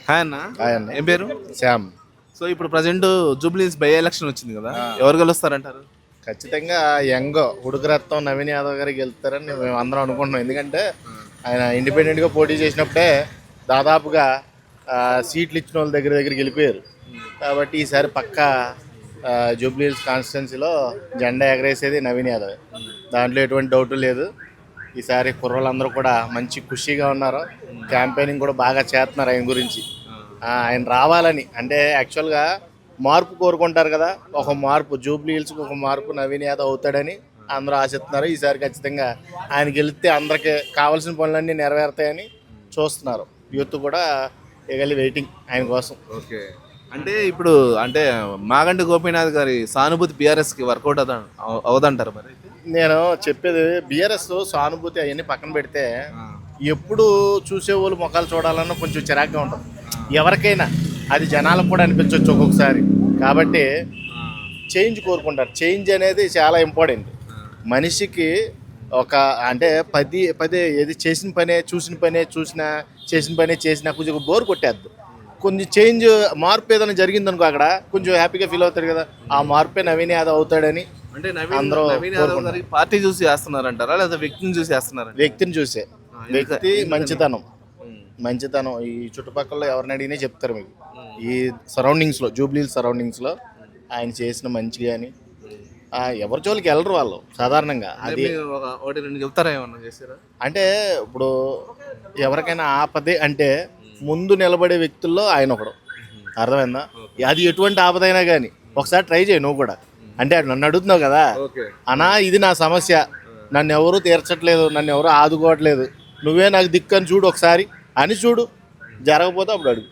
Hi అన్న. Hi అన్న. ఏం పేరు? శ్యామ్. సో ఇప్పుడు ప్రజెంట్ జూబ్లీస్ బై ఎలక్షన్ వచ్చింది కదా, ఎవరు గెలుస్తారంటారు? ఖచ్చితంగా యంగ్ ఉడుకురత్తం నవీన్ యాదవ్ గారికి గెలుస్తారని మేము అందరం అనుకుంటున్నాం. ఎందుకంటే ఆయన ఇండిపెండెంట్గా పోటీ చేసినప్పుడే దాదాపుగా సీట్లు ఇచ్చిన వాళ్ళ దగ్గరికి వెళ్ళిపోయారు. కాబట్టి ఈసారి పక్కా జూబ్లీహిల్స్ కాన్స్టిట్యున్సీలో జెండా ఎగరేసేది నవీన్ యాదవ్. దాంట్లో ఎటువంటి డౌట్ లేదు. ఈసారి కుర్రోళ్ళందరూ కూడా మంచి ఖుషీగా ఉన్నారు. క్యాంపెయినింగ్ కూడా బాగా చేస్తున్నారు ఆయన గురించి. ఆయన రావాలని, అంటే యాక్చువల్గా మార్పు కోరుకుంటారు కదా, ఒక మార్పు జూబ్లీహిల్స్కి ఒక మార్పు నవీన్ యాదవ్ అవుతాడని అందరూ ఆశిస్తున్నారు. ఈసారి ఖచ్చితంగా ఆయన గెలిస్తే అందరికి కావాల్సిన పనులన్నీ నెరవేరుతాయని చూస్తున్నారు. యూత్ కూడా ఎగలి వెయిటింగ్ ఆయన కోసం. ఓకే, అంటే ఇప్పుడు అంటే మాగంటి గోపీనాథ్ గారి సానుభూతి బీఆర్ఎస్కి వర్కౌట్ అవుదంటారు మరి? నేను చెప్పేది బీఆర్ఎస్ సానుభూతి అవన్నీ పక్కన పెడితే ఎప్పుడు చూసేవాళ్ళు ముఖాలు చూడాలన్నా కొంచెం చిరాగ్గా ఉంటుంది ఎవరికైనా. అది జనాలకు కూడా అనిపించవచ్చు ఒక్కొక్కసారి. కాబట్టి చేంజ్ కోరుకుంటారు. చేంజ్ అనేది చాలా ఇంపార్టెంట్ మనిషికి. ఒక అంటే పదే ఏది చేసిన పనే చేసిన పనే కొంచెం బోర్ కొట్టేద్దు. కొంచెం చేంజ్ మార్పు ఏదైనా జరిగిందనుకో అక్కడ కొంచెం హ్యాపీగా ఫీల్ అవుతాడు కదా. ఆ మార్పే నవీన్ యాదవ్ అవుతాడని అంటే అందరూ పార్టీ చూసి చేస్తున్నారంటారా లేదా వ్యక్తిని చూసి చేస్తున్నారా? వ్యక్తిని చూసే. వ్యక్తి మంచితనం ఈ చుట్టుపక్కల ఎవరిని అడిగినా చెప్తారు మీకు. ఈ సరౌండింగ్స్లో జూబ్లీహిల్స్ సరౌండింగ్స్లో ఆయన చేసిన మంచి కానీ ఎవరి జోలికి వెళ్ళరు వాళ్ళు సాధారణంగా. అది ఒకటి రెండు చెప్తారా ఏమన్నా చేస్తారా? అంటే ఇప్పుడు ఎవరికైనా ఆపదే అంటే ముందు నిలబడే వ్యక్తుల్లో ఆయన ఒకడు. అర్థమైందా? అది ఎటువంటి ఆపదైనా కానీ ఒకసారి ట్రై చేయి నువ్వు కూడా. అంటే నన్ను అడుగుతున్నావు కదా అన్నా, ఇది నా సమస్య, నన్ను ఎవరు తీర్చట్లేదు, నన్ను ఎవరు ఆదుకోవట్లేదు, నువ్వే నాకు దిక్కు అని చూడు ఒకసారి అని చూడు. జరగకపోతే అప్పుడు అడుగు.